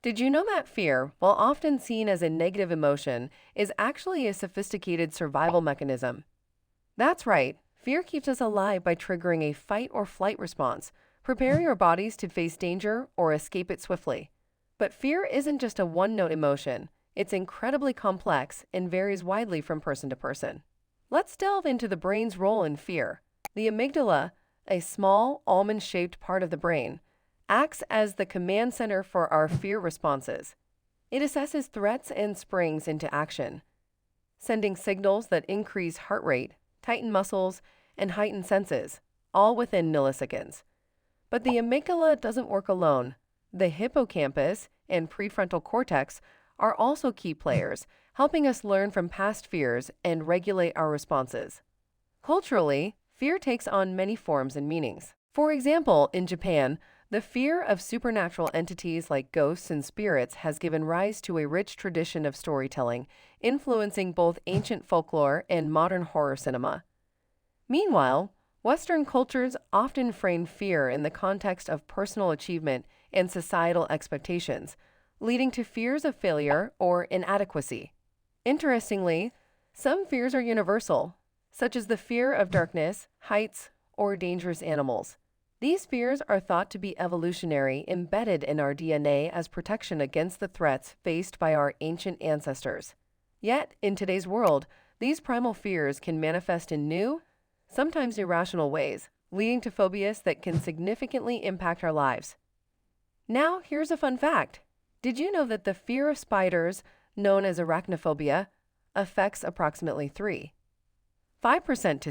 Did you know that fear, while often seen as a negative emotion, is actually a sophisticated survival mechanism? That's right, fear keeps us alive by triggering a fight or flight response, preparing our bodies to face danger or escape it swiftly. But fear isn't just a one note emotion, it's incredibly complex and varies widely from person to person. Let's delve into the brain's role in fear. The amygdala, a small, almond shaped part of the brain, acts as the command center for our fear responses. It assesses threats and springs into action, sending signals that increase heart rate, tighten muscles, and heighten senses, all within milliseconds. But the amygdala doesn't work alone. The hippocampus and prefrontal cortex are also key players, helping us learn from past fears and regulate our responses. Culturally, fear takes on many forms and meanings. For example, in Japan, the fear of supernatural entities like ghosts and spirits has given rise to a rich tradition of storytelling, influencing both ancient folklore and modern horror cinema. Meanwhile, Western cultures often frame fear in the context of personal achievement and societal expectations, leading to fears of failure or inadequacy. Interestingly, some fears are universal, such as the fear of darkness, heights, or dangerous animals. These fears are thought to be evolutionary, embedded in our DNA as protection against the threats faced by our ancient ancestors. Yet, in today's world, these primal fears can manifest in new, sometimes irrational ways, leading to phobias that can significantly impact our lives. Now, here's a fun fact. Did you know that the fear of spiders, known as arachnophobia, affects approximately 5% to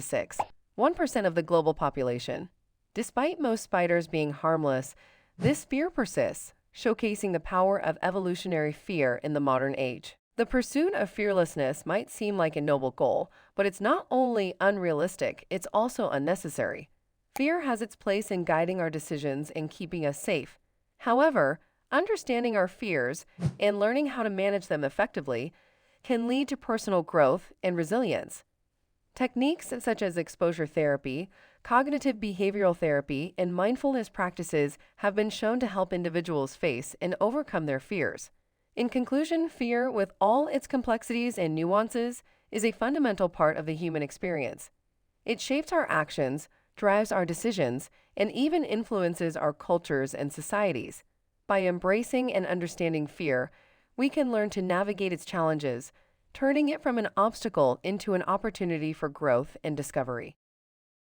1% of the global population? Despite most spiders being harmless, this fear persists, showcasing the power of evolutionary fear in the modern age. The pursuit of fearlessness might seem like a noble goal, but it's not only unrealistic, it's also unnecessary. Fear has its place in guiding our decisions and keeping us safe. However, understanding our fears and learning how to manage them effectively can lead to personal growth and resilience. Techniques such as exposure therapy, cognitive behavioral therapy, and mindfulness practices have been shown to help individuals face and overcome their fears. In conclusion, fear, with all its complexities and nuances, is a fundamental part of the human experience. It shapes our actions, drives our decisions, and even influences our cultures and societies. By embracing and understanding fear, we can learn to navigate its challenges, turning it from an obstacle into an opportunity for growth and discovery.